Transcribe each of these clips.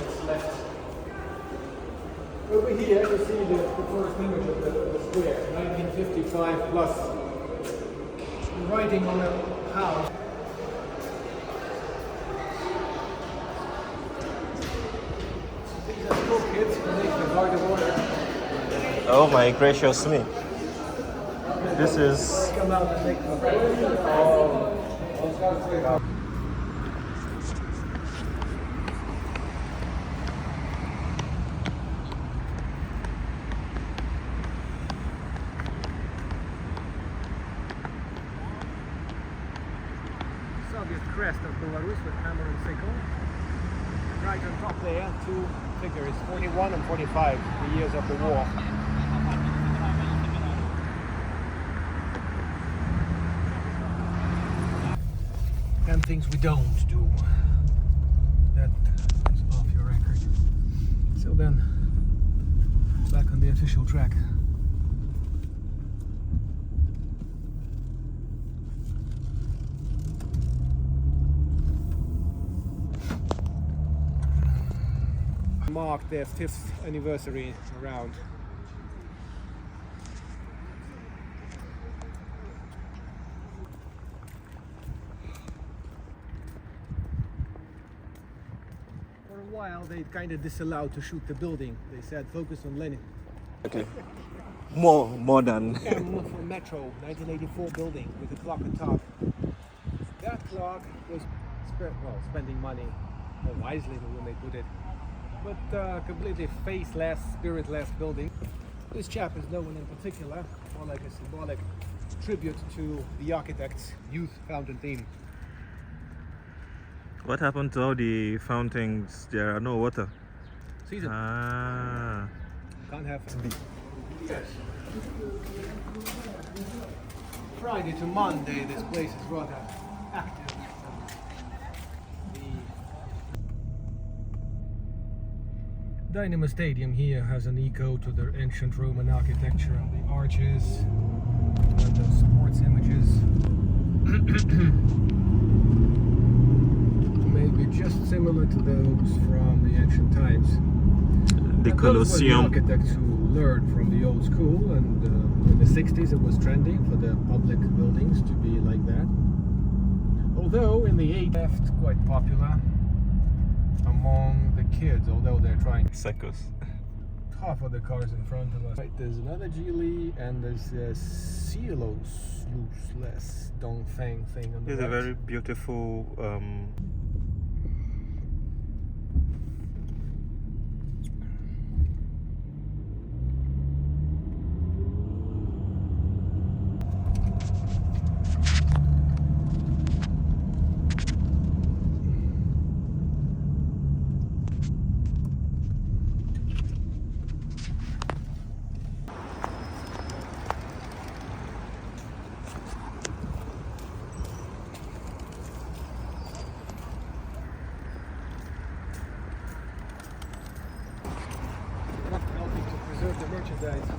it's left. Over here you see the first image of the square, 1955 plus. The writing on the house. These are school kids who make the guard of order. Oh my gracious me. This is... Come out and make the Soviet crest of Belarus with hammer and sickle. Right on top there, two figures, 41 and 45, the years of the war. And things we don't do. That is off your record. So then, back on the official track. Mark their 5th anniversary around. For a while they kind of disallowed to shoot the building. They said focus on Lenin. Okay. More than... M for Metro, 1984 building with a clock on top. That clock was spending money wisely when they put it. But completely faceless, spiritless building. This chap is no one in particular, more like a symbolic tribute to the architect's youth fountain theme. What happened to all the fountains? There are no water. Season. Ah. Can't have it. Yes. Friday to Monday, this place is rather active. Dynamo Stadium here has an echo to the ancient Roman architecture and the arches and the sports images. Maybe just similar to those from the ancient times. The Colosseum. Those were the architects who learned from the old school, and in the 60s it was trendy for the public buildings to be like that. Although in the 80s left quite popular among the kids, although they're trying Secos. half of the cars in front of us. Right, there's another Geely and there's a Cielos less Dongfeng thing on the It's right. a very beautiful helping to preserve the merchandise.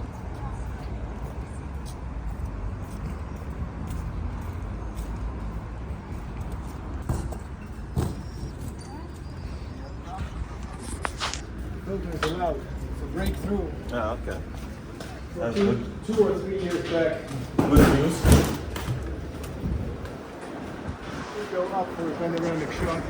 Filter is allowed. It's a breakthrough. Ah, okay. That's Two, good. 2 or 3 years back. Good news. We go up for a panoramic shot.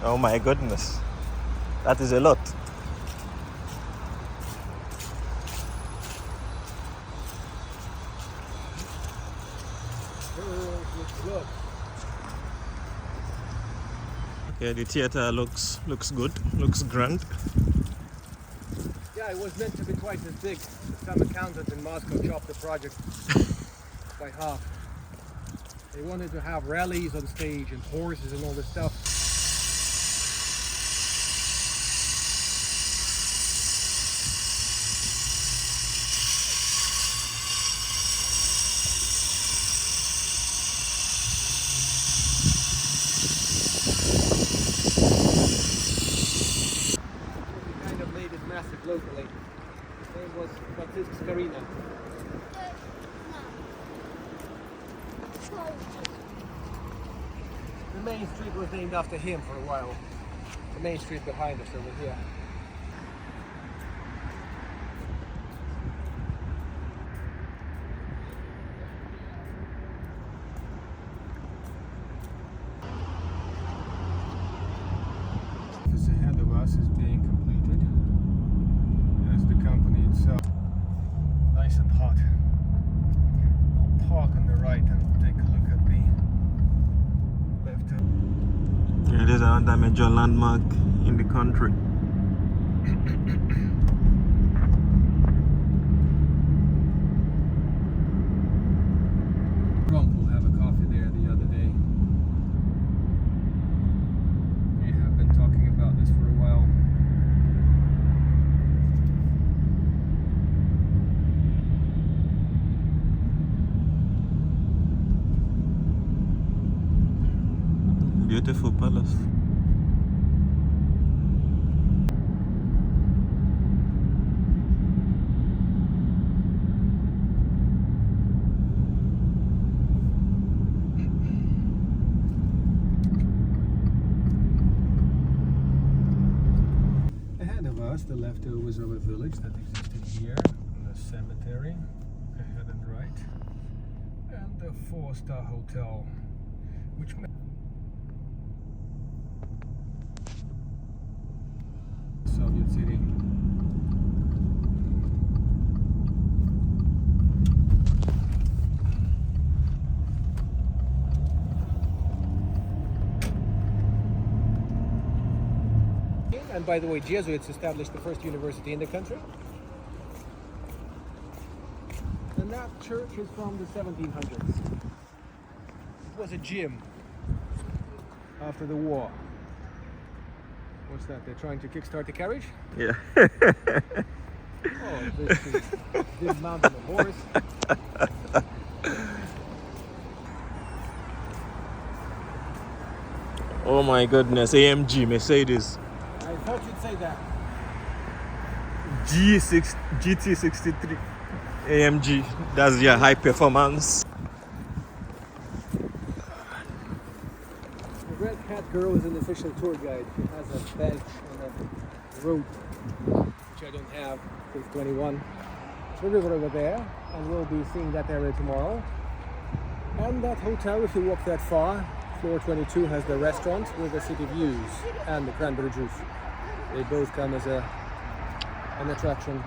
Oh my goodness. That is a lot. Looks good. Yeah, the theater looks good, looks grand. Yeah, it was meant to be twice as big. Some accountants in Moscow chopped the project by half. They wanted to have rallies on stage and horses and all this stuff. We kind of made it massive locally. His name was Minsk-Arena. The main street was named after him for a while. The main street behind us over here. This ahead of us is being completed. There's the company itself. Nice and hot. I'll park on the right and take a look at the left. Yeah, there's another major landmark in the country. Trump will have a coffee there the other day. We have been talking about this for a while. Beautiful palace. Ahead of us, the leftovers of a village that existed here, the cemetery, ahead and right, and the four-star hotel, which Soviet city. And by the way, Jesuits established the first university in the country. And that church is from the 1700s. It was a gym after the war. What's that? They're trying to kickstart the carriage? Yeah. Oh, this is big mountain of horse. Oh my goodness, AMG Mercedes. I thought you'd say that. GT63 AMG. That's your high performance. The red hat girl is an official tour guide. She has a badge and a rope, which I don't have. It's 21. The river over there, and we'll be seeing that area tomorrow. And that hotel, if you walk that far, floor 22 has the restaurant with the city views and the cranberry juice. They both come as an attraction.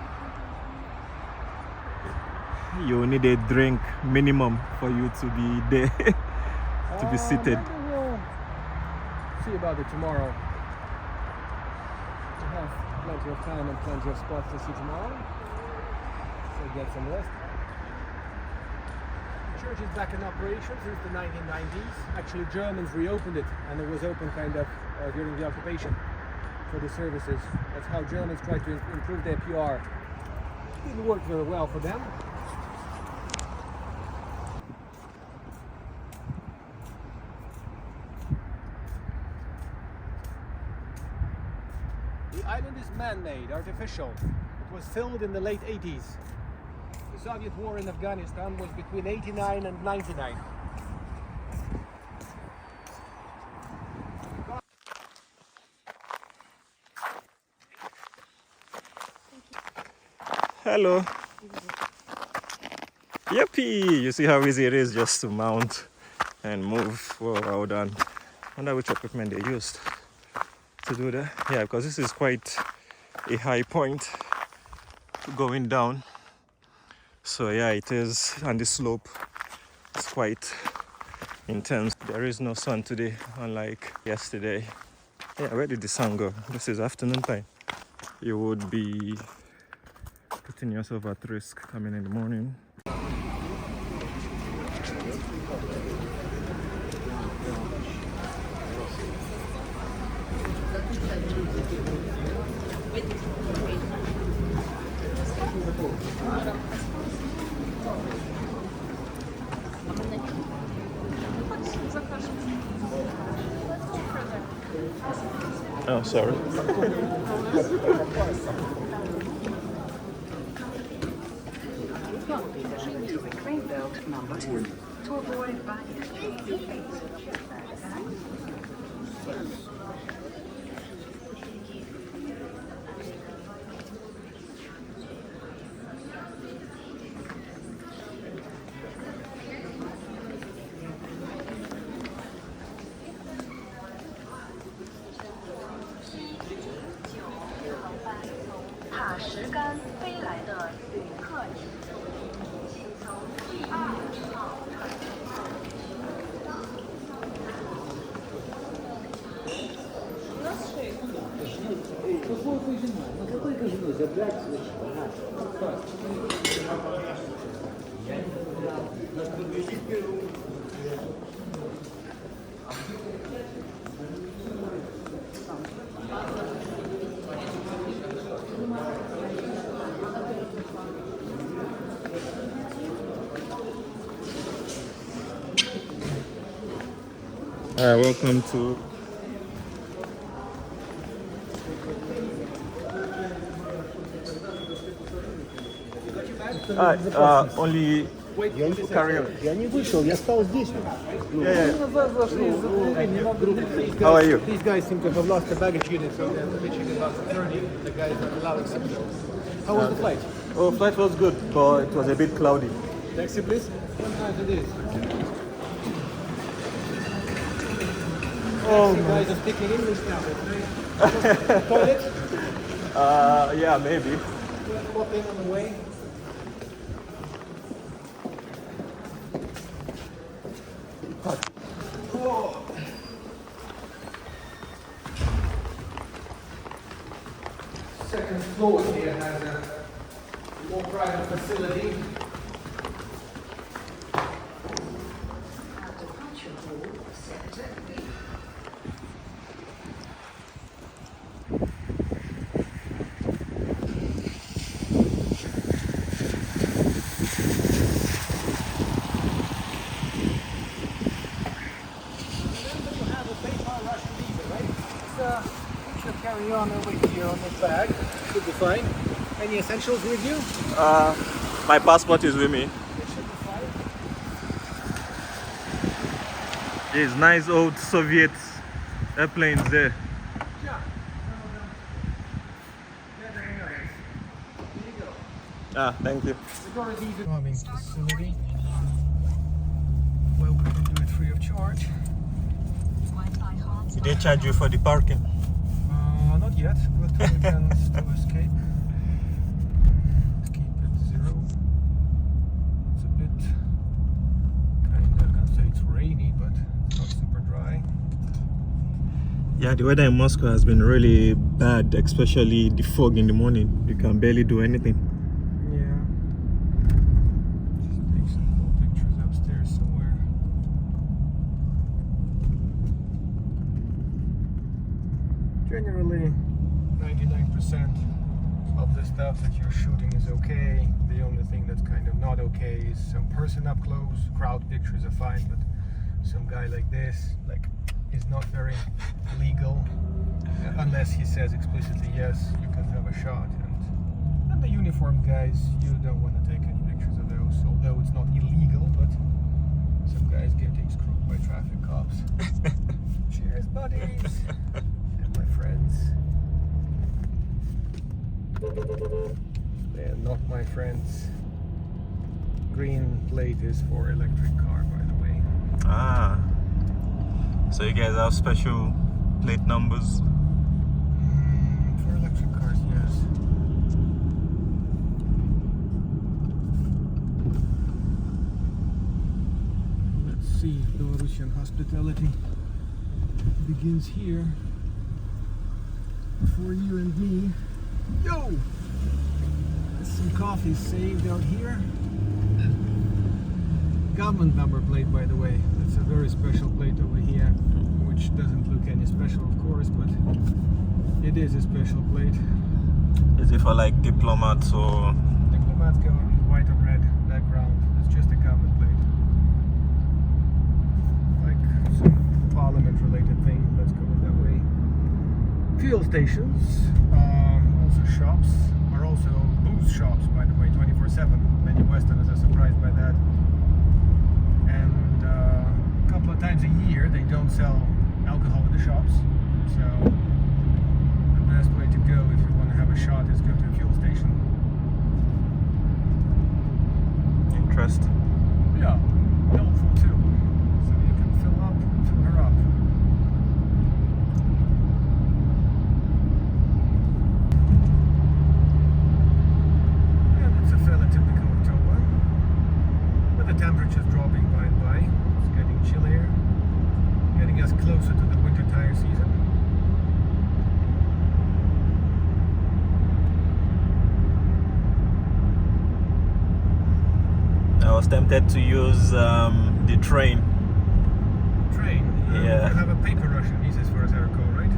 You need a drink minimum for you to be there, to be seated. We'll see about it tomorrow. We have plenty of time and plenty of spots to see tomorrow. So get some rest. The church is back in operation since the 1990s. Actually, Germans reopened it, and it was open kind of during the occupation for the services. That's how Germans tried to improve their PR. Didn't work very well for them. The island is man-made, artificial. It was filled in the late 80s. The Soviet war in Afghanistan was between 89 and 99. Hello. Yippee! You see how easy it is just to mount and move. Well, well done. I wonder which equipment they used to do that. Yeah, because this is quite a high point going down. So yeah, it is, and the slope is quite intense. There is no sun today, unlike yesterday. Yeah, where did the sun go? This is afternoon time. You would be putting yourself at risk coming in the morning. Oh, sorry. Train belt number 2 to avoid baggage. Welcome to only carry on. Я не вышел, я стал здесь. How are you? These guys seem to have lost the baggage unit, so they're bitching about security. The guys are allowing them. How was the flight? Oh, flight was good, but it was a bit cloudy. Taxi, please. Sometimes it is. Oh, You guys are speaking English now. Toilet? Yeah, maybe. Pop in on the way. Oh. Second floor here has a more private facility. Carry on over here on this bag. Should be fine. Any essentials with you? My passport is with me. It should be fine. These nice old Soviet airplanes there. Yeah. There you go. Ah, thank you. The door is easy. Farming facility. Welcome to do it free of charge. Did they charge you for the parking? Not yet, but we can still escape. Let's keep it 0. It's a bit kind of, I can't say it's rainy, but it's not super dry. Yeah, the weather in Moscow has been really bad, especially the fog in the morning. You can barely do anything. Yeah. Just take some cool pictures upstairs somewhere. Generally, 99% of the stuff that you're shooting is okay. The only thing that's kind of not okay is some person up close. Crowd pictures are fine, but some guy like this, is not very legal. Unless he says explicitly, yes, you can have a shot. And the uniformed guys, you don't want to take any pictures of those, although it's not illegal, but some guys getting screwed by traffic cops. Cheers, buddies! And my friends. They're not my friends. Green plate is for electric car, by the way. Ah. So you guys have special plate numbers? For electric cars, yes. Let's see, Belarusian hospitality begins here. for you and me. Yo! There's some coffee saved out here. Government number plate, by the way. That's a very special plate over here, which doesn't look any special, of course, but it is a special plate. Is it for like diplomats or? Diplomats go on white or red background. It's just a government plate. Like some parliament-related thing. Let's go that way. Fuel stations, also shops, are also booze shops, by the way, 24/7. Many Westerners are surprised by that. And a couple of times a year they don't sell alcohol in the shops, so the best way to go if you want to have a shot is go to a fuel station. Interest. Yeah, helpful too, so you can fill her up. And it's a fairly typical October, with the temperatures dropping by and by. It's getting chillier, getting us closer to the winter tire season. I was tempted to use the train. Train? Yeah. You have a paper Russian, these as far as I recall, right?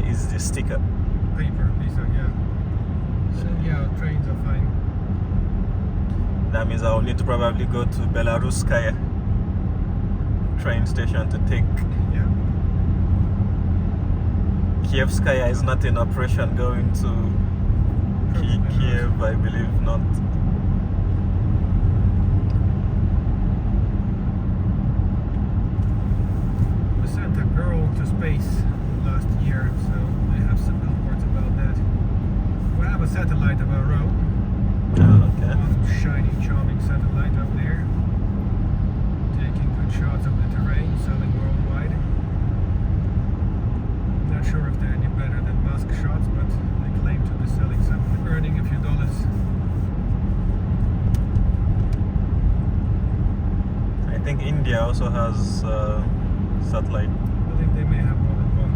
Is the sticker. Paper, these are, yeah. So, yeah, trains are fine. That means I will need to probably go to Belaruskaya train station to take. Yeah. Kievskaya is not in operation going to Kiev, I believe not. We sent a girl to space last year, so they have some billboards about that. We have a satellite of our own. Oh, okay. One shiny, charming satellite up there, taking good shots of the terrain, selling worldwide. Not sure if they're any better than Musk shots, but they claim to be selling some, earning a few dollars. I think India also has satellite. I think they may have more than one.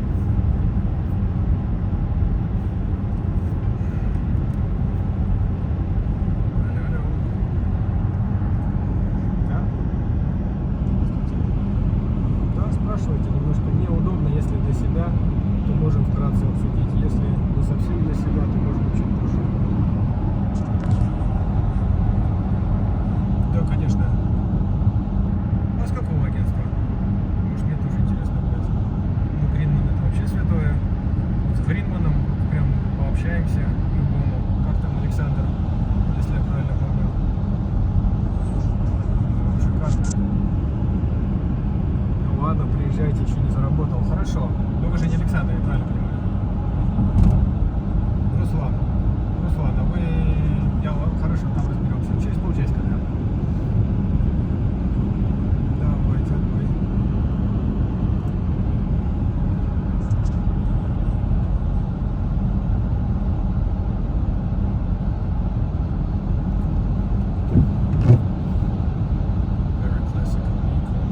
I don't know. Да? Да, спрашивайте немножко. Неудобно, если для себя, то можем вкратце обсудить. Если не совсем для себя, то может быть чуть позже. Да, конечно. А с какого агентства? Может, мне тоже интересно будет. Ну, Гринман это вообще святое. Вот с Гринманом прям пообщаемся любому. Как там Александр, если я правильно помню. Шикарно. Ну ладно, приезжайте, еще не заработал. Хорошо. Но вы же не Александр, я правильно понимаю? Руслан. Руслан, а вы... Хорошо, там разберемся. Через полчасика, да? Давайте, давай. Very classical vehicle.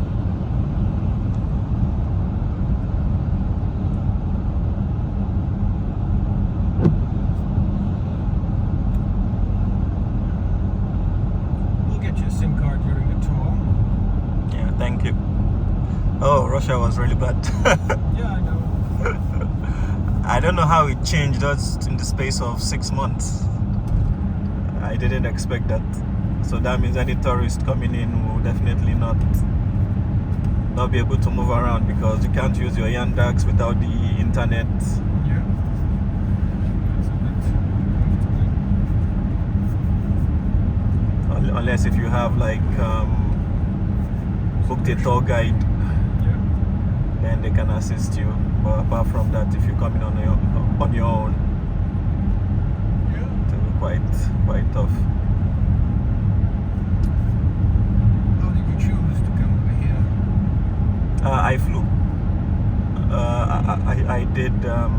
We'll get you a SIM card during the tour. Yeah, thank you. Oh, Russia was really bad. Yeah, I know. I don't know how it changed us in the space of 6 months. I didn't expect that. So that means any tourist coming in will definitely not be able to move around because you can't use your Yandex without the internet. Yeah. That's a bit comfortable. Unless if you have like booked a tour guide, Yeah. then they can assist you. But apart from that, if you're coming on your own, Yeah. it will be quite tough. How did you choose to come over here? I flew. I did How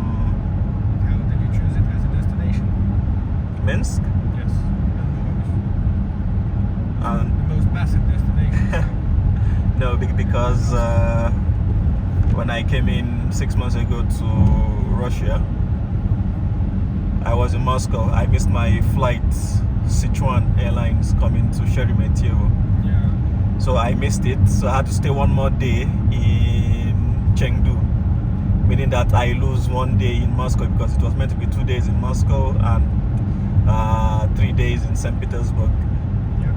did you choose it as a destination? Minsk. Yes. And The most massive destination. no, because when I came in 6 months ago to Russia, I was in Moscow. I missed my flight, Sichuan Airlines coming to Sheremetyevo. Yeah. So I missed it. So I had to stay one more day in Chengdu, meaning that I lose one day in Moscow because it was meant to be 2 days in Moscow and 3 days in St. Petersburg. Yeah.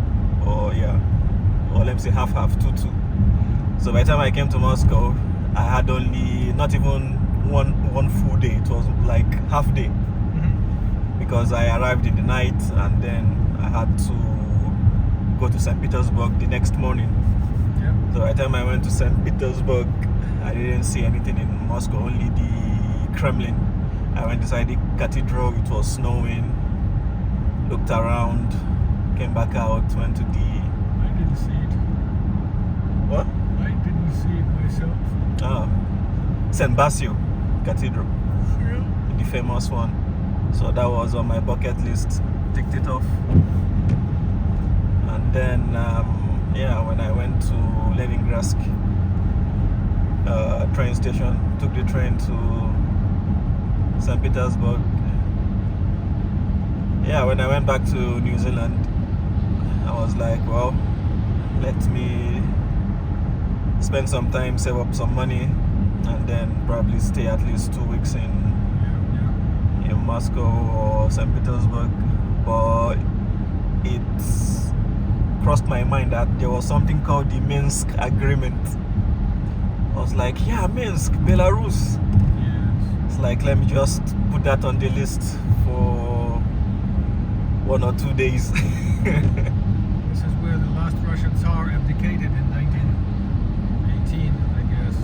Or let me say half, 2. So by the time I came to Moscow, I had only not even one full day. It was like half day. Because I arrived in the night and then I had to go to St. Petersburg the next morning. Yeah. So by the time I went to St. Petersburg, I didn't see anything in Moscow, only the Kremlin. I went inside the cathedral, it was snowing, looked around, came back out, went to the... I didn't see it. What? I didn't see it myself. St. Basil Cathedral, Yeah. the famous one. So that was on my bucket list, ticked it off. And then, when I went to Leningradsk train station, took the train to St. Petersburg. Yeah, when I went back to New Zealand, I was like, well, let me spend some time, save up some money, and then probably stay at least 2 weeks in Moscow or St. Petersburg. But it crossed my mind that there was something called the Minsk Agreement. I was like, yeah, Minsk, Belarus. Yes. It's like, let me just put that on the list for 1 or 2 days. This is where the last Russian Tsar abdicated in 1918, I guess.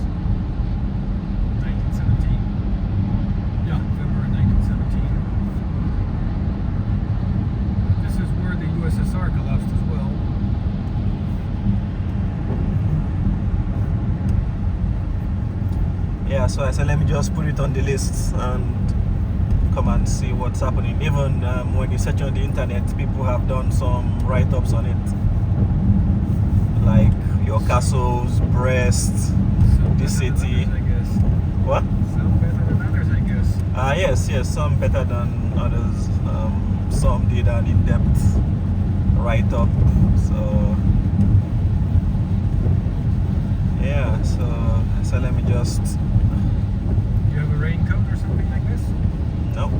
1917. Yeah, February 1917. This is where the USSR collapsed as well. Yeah, so I said, let me just put it on the list and come and see what's happening. Even when you search on the internet, people have done some write-ups on it, like your castles, Brest, Some the better than city. others, I guess. What? Some better than others, I guess. Yes, some better than others. Some did an in-depth write-up. So yeah, so let me just... Do you have a raincoat or something like this? No,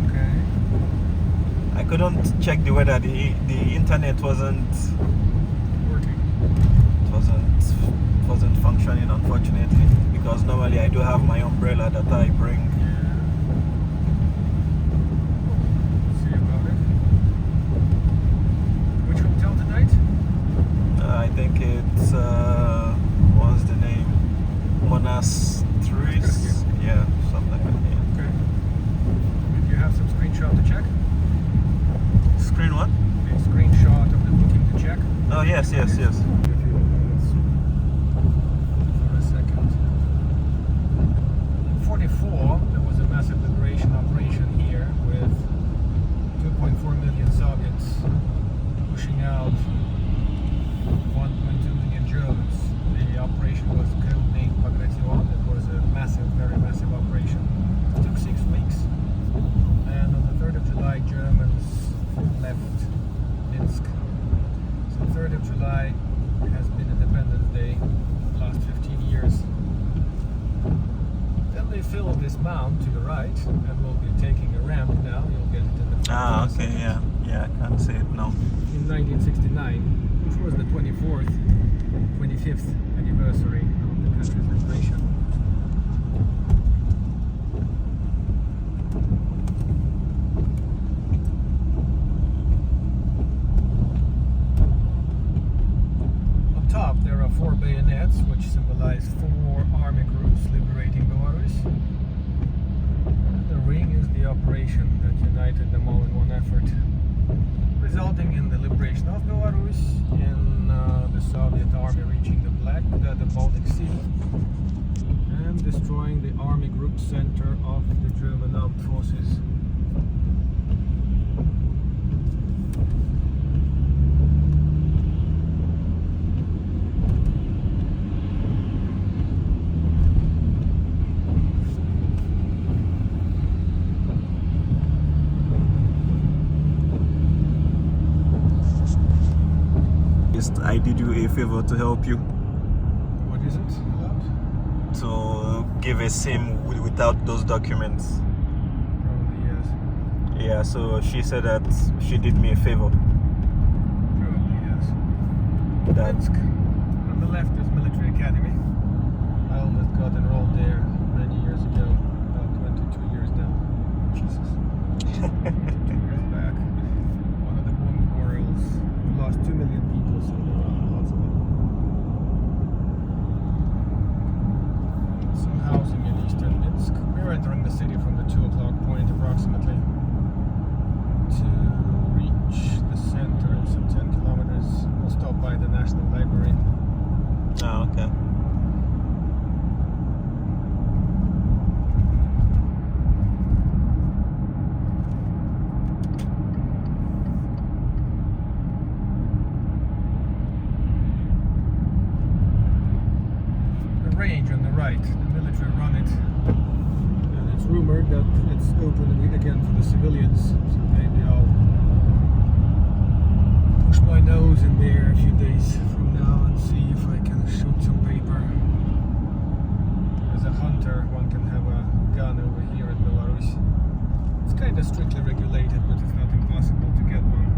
Okay. I couldn't check the weather. The internet wasn't Working. wasn't functioning, unfortunately, because normally I do have my umbrella that I bring. Yeah. See about it. Which hotel tonight? I think it's what's the name? Monasteries. Yeah, something like that. Yeah. Okay. Did you have some screenshot to check? Screen what? A screenshot of the booking to check? Oh yes. For a second. In 44, there was a massive liberation operation here with 2.4 million Soviets pushing out 1.2 million Germans. The operation was codenamed Bagration. It was a massive, very massive operation. It took 6 weeks. And on the 3rd of July, Germans left Minsk. So 3rd of July has been Independence Day the last 15 years. Then they filled this mound to the right, and we'll be taking a ramp now. You'll get it in the front. Okay, yeah, I can't see it now. In 1969, which was the 25th anniversary of the country's liberation. On top there are 4 bayonets which symbolize 4 army groups liberating Belarus. The ring is the operation that united them all in one effort, resulting in the liberation of Belarus, in the Soviet army reaching the Baltic Sea, and destroying the army group center of the German armed forces. a favor to help you. What is it about? To give a SIM without those documents. Probably yes. Yeah, so she said that she did me a favor. Probably yes. That Minsk. On the left is Military Academy. I almost got enrolled there many years ago. About 22 years now. Jesus. 22 years back. One of the war memorials. We lost 2 million people, so there are lots of them. Some housing in eastern Minsk. We're entering the city from the 2 o'clock point approximately. To reach the center in some 10 kilometers, we'll stop by the National Library. oh, okay. The range on the right, the military run it. And it's rumored that it's open again for the civilians. So maybe I'll push my nose in there a few days from now and see if I can shoot some paper. As a hunter, one can have a gun over here in Belarus. It's kind of strictly regulated, but it's not impossible to get one.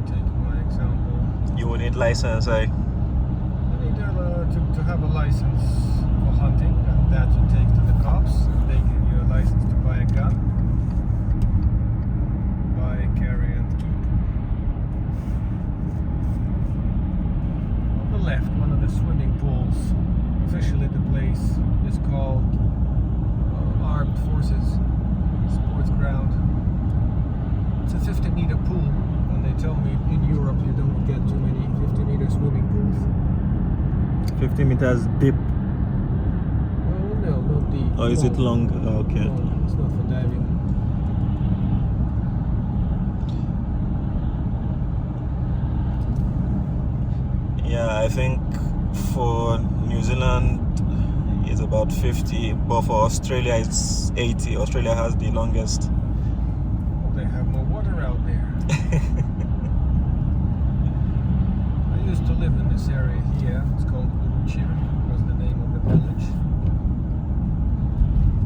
Take my example. You would need license, You need to have a license for hunting, and that you take to the cops, and they give you a license to buy a gun. Buy, carry, and keep. On the left, one of the swimming pools. Officially, the place is called Armed Forces Sports Ground. It's a 50-meter pool, and they tell me in Europe you don't get too many 50-meter swimming pools. 50 meters deep. Well, no, not deep. Or is it long? Oh, okay. No, it's not for diving. Yeah, I think for New Zealand it's about 50, but for Australia it's 80. Australia has the longest. Well, they have more water out there. I used to live in this area here. It's called was the name of the village.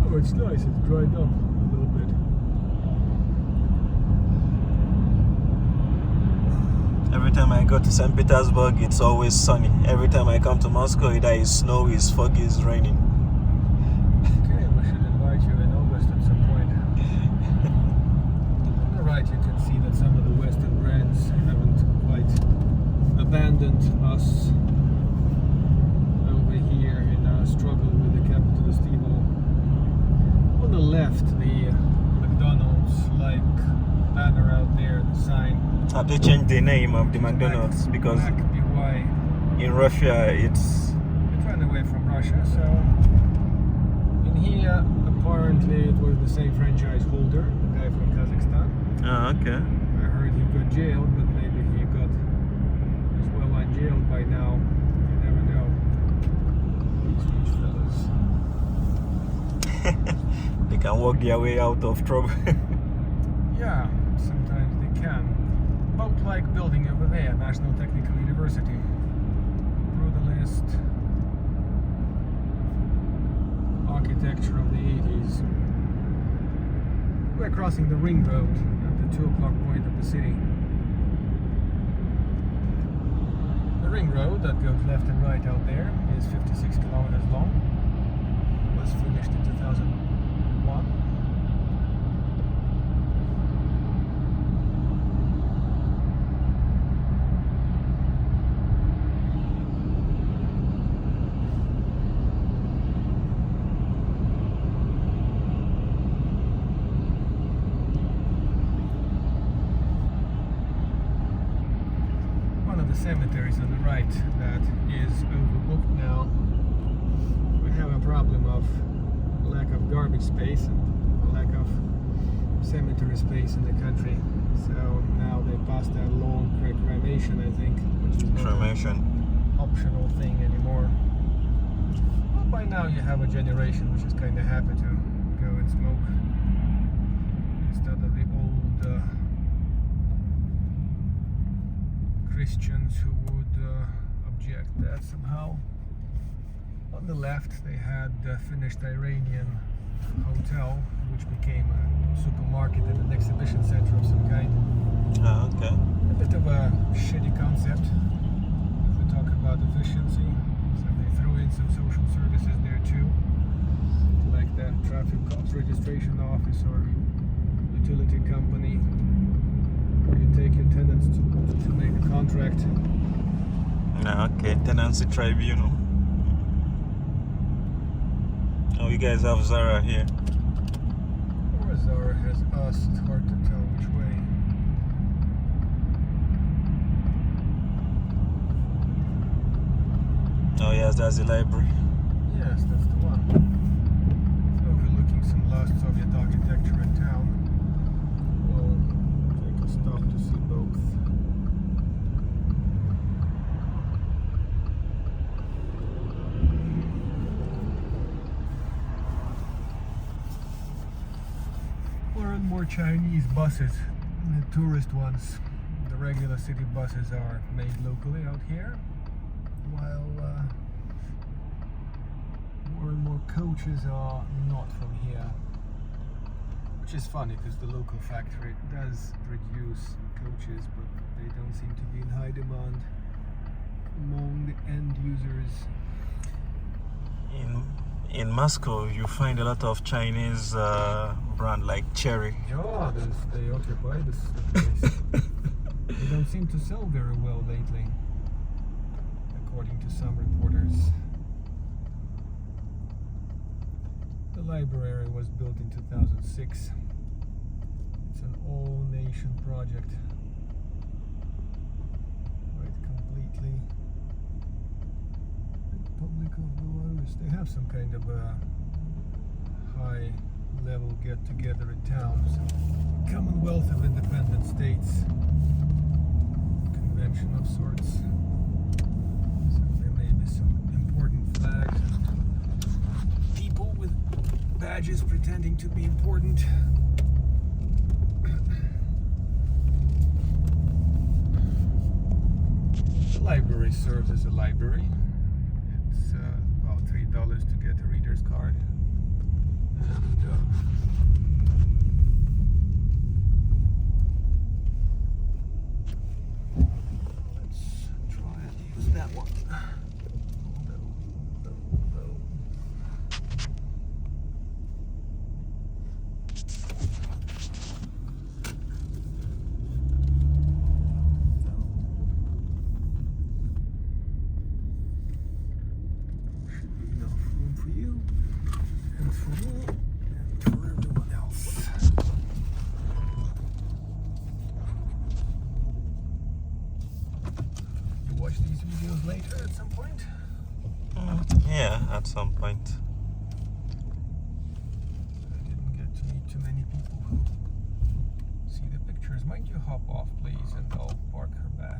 Oh, it's nice. It's dried up a little bit. Every time I go to St. Petersburg, it's always sunny. Every time I come to Moscow, either it's snowy, it's foggy, it's raining. Okay, we should invite you in August at some point. On the right, you can see that some of the Western brands haven't quite abandoned us over here in our struggle with the capitalist evil. On the left, the McDonald's-like banner out there, the sign. Have they changed the name of the McDonald's? Because Black BY. in Russia it's... It ran away from Russia, so in here apparently it was the same franchise holder, the guy from Kazakhstan. Oh, okay. I heard he got jailed, but maybe he got as well unjailed by now. You never know. These rich fellas. They can walk their way out of trouble. Yeah, sometimes they can. Boat-like building over there, National Technical University. Brutalist architecture of the 80s. We're crossing the ring road at the 2 o'clock point of the city. The ring road that goes left and right out there is 56 kilometers long. Was finished in 2001. Cemeteries on the right that is overbooked now. We have a problem of lack of garbage space and a lack of cemetery space in the country. So now they passed that law on cremation, I think, which is not an optional thing anymore. Well, by now you have a generation which is kind of happy to go and smoke instead of the old Christians who would object that somehow. On the left they had a finished Iranian hotel, which became a supermarket and an exhibition center of some kind. Ah, okay. A bit of a shitty concept if we talk about efficiency. So they threw in some social services there too, like the traffic cops registration office or utility company, where you take your tenants to make a contract. Ah, okay. Tenancy tribunal. Oh, you guys have Zara here. Or Zara has us, it's hard to tell which way. Oh yes, that's the library. Yes, that's the one. It's overlooking some lost Soviet architecture in town. We'll take a stop to see both. More and more Chinese buses, the tourist ones. The regular city buses are made locally out here, while more and more coaches are not from here, which is funny because the local factory does produce coaches, but they don't seem to be in high demand among the end users. In Moscow, you find a lot of Chinese brand like Cherry. Yeah, they occupy this place. They don't seem to sell very well lately, according to some reporters. The library was built in 2006. It's an all-nation project. Right, completely. Republic of Belarus. They have some kind of a high-level get-together in towns. Commonwealth of Independent States. Convention of sorts. So there may be some important flags and people with badges pretending to be important. The library serves as a library. It's about $3 to get a reader's card. And let's try and use that one. Should be enough room for you and for me and for everyone else. You watch these videos later at some point? Yeah, at some point. I didn't get to meet too many people who see the pictures. Might you hop off, please, and I'll park her back.